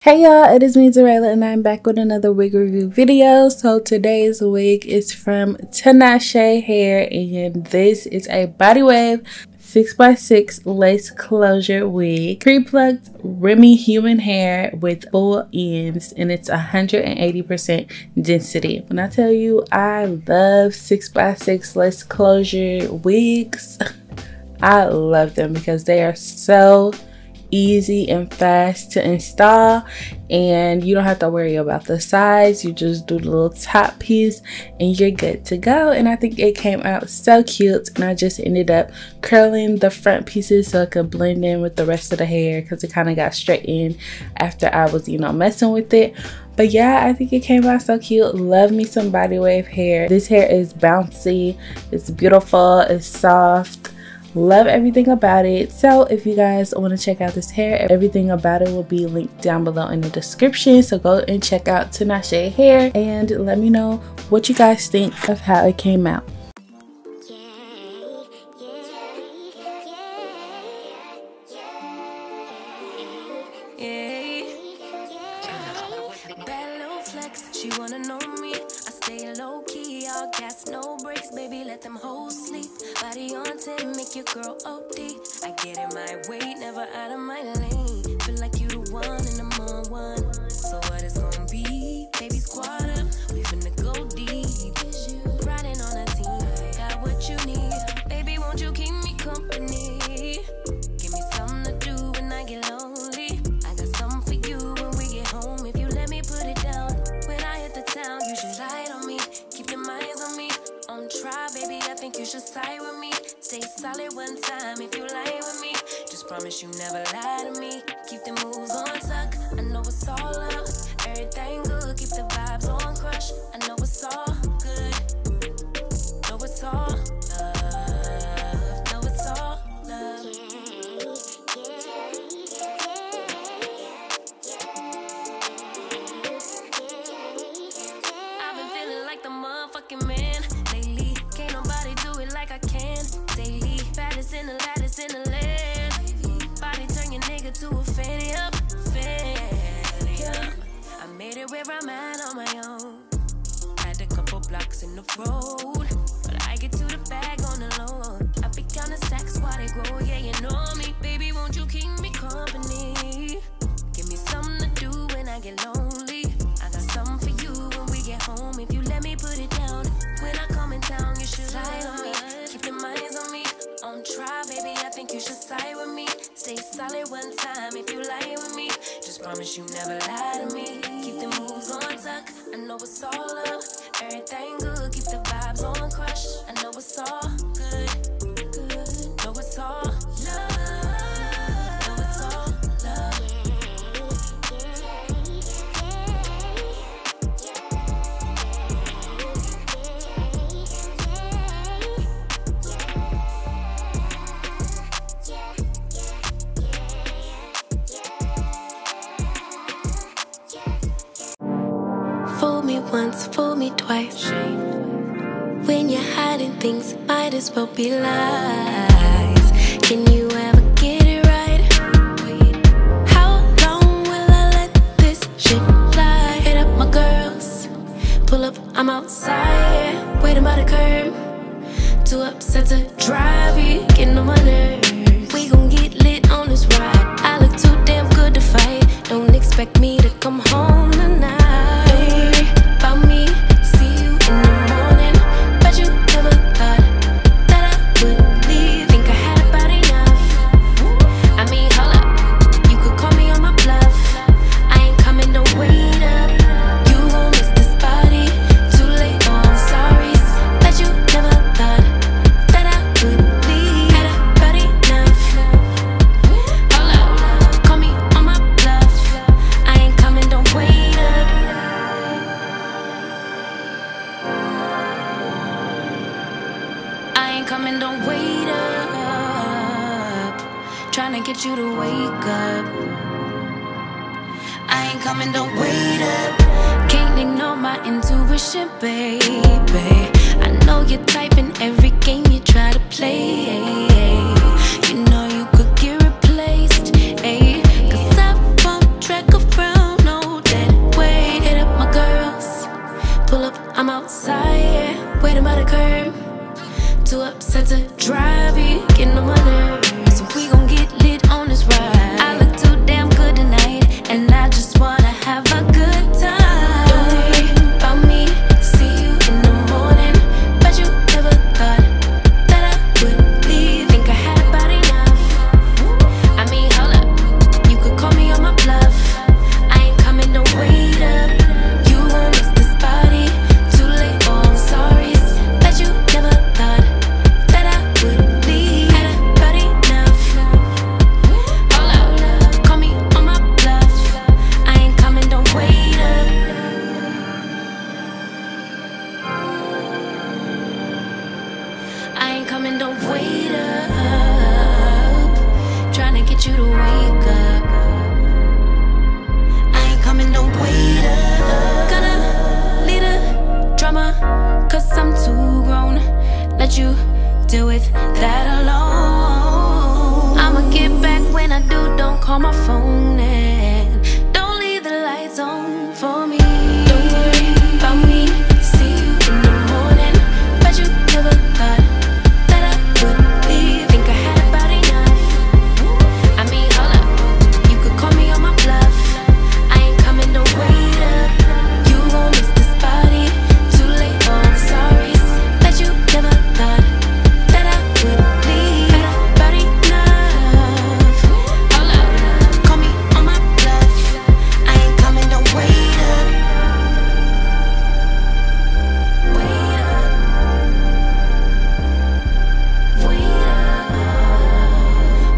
Hey y'all, it is me Xureila and I'm back with another wig review video. So today's wig is from Tinashe hair and this is a body wave 6x6 lace closure wig, pre-plucked Remy human hair with full ends, and it's 180% density. When I tell you I love 6x6 lace closure wigs, I love them because they are so easy and fast to install, and you don't have to worry about the size. You just do the little top piece and you're good to go. And I think it came out so cute, and I just ended up curling the front pieces so it could blend in with the rest of the hair because it kind of got straightened after I was messing with it. But yeah, I think it came out so cute. Love me some body wave hair. This hair is bouncy, it's beautiful, it's soft. Love everything about it. So if you guys want to check out this hair, everything about it will be linked down below in the description. So go and check out Tinashe hair and let me know what you guys think of how it came out. She wanna know me, I stay low-key, all gas, no brakes, baby, let them hoes sleep. Body on 10, make your girl OD. I get in my way, never out of my lane. Feel like you the one and I'm on one. So what it's gonna be? Baby, squad up, we finna go deep. Riding on a team, got what you need. Baby, won't you keep me company? Give me something to do when I get lonely. I got something for you when we get home. If you let me put it down. You should ride on me, keep your minds on me. On try, baby, I think you should side with me. Stay solid one time if you lie with me. Just promise you never lie to me. Keep the moves on tuck, I know it's all up. Everything good, keep the vibes on crush. I know it's all good, know it's all love, know it's all love. Man, lately can't nobody do it like I can. Daily, baddest in the lattice in the land. Body turn your nigga to a fanny up, fanny up. I made it where I'm at on my own. Had a couple blocks in the road, but I get to the bag on the low. I be counting stacks while they grow. Yeah, you know me, baby. Won't you keep me company? Give me something to do when I get lonely. I got something for you when we get home. If you let me put it down. When I come in town, you should slide on me. Keep your minds on me. On try, baby, I think you should side with me. Stay solid one time if you lie with me. Just promise you never lie to me. Keep the moves on tuck, I know it's all up. Everything good, keep the vibes on crush. I know it's all good, good. Know it's all love. Know it's all love. Fool me once, fool me twice. When you're hiding things, might as well be lies. Can you ever get it right? How long will I let this shit fly? Hit up my girls, pull up, I'm outside, waiting by the curb. Too upset to drive it, getting on my nerves. We gon' get lit on this ride. I look too damn good to fight. Don't expect me to come home tonight. Coming, don't wait up. Tryna get you to wake up. I ain't coming, don't wait up. Can't ignore my intuition, baby. I know you're typing every game you try to play. You know you could get replaced, ayy. 'Cause I won't track around set to drive it, getting on my nerves. So we gon' get lit on this ride. I look too damn good tonight, and I just wanna have a good time. Don't worry about me, see you in the morning. Bet you never thought that I would leave. Think I had about enough. I mean, hold up, you could call me on my bluff. I ain't coming, don't wait up. You won't miss this body. Too late, oh I'm sorry. Bet you never thought that I would leave. Had about enough. Hold up, call me on my bluff. I ain't coming, don't wait up. I ain't coming, don't wait up. Tryna get you to wake up. I ain't coming, don't wait up. Gonna lead a drama, cause I'm too grown. Let you deal with that alone. I'ma get back when I do, don't call my phone and don't leave the lights on for me. Don't worry about me, see you in the morning. Bet you never thought that I would leave. Think I had about enough. I mean, hold up, you could call me on my bluff. I ain't coming, don't wait up. You gon' miss this body. Too late, oh I'm sorry. Bet you never thought that I would leave. Had about enough. Hold up, call me on my bluff. I ain't coming, don't wait up. Wait up. Wait up.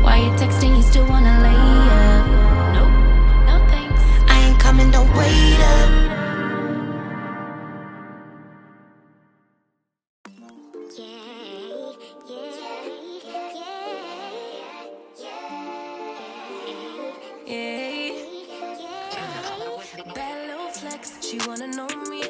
Why you texting? You still wanna lay up? Nope, no thanks. I ain't coming, don't wait up. Yeah. Bad little flex, she wanna know me.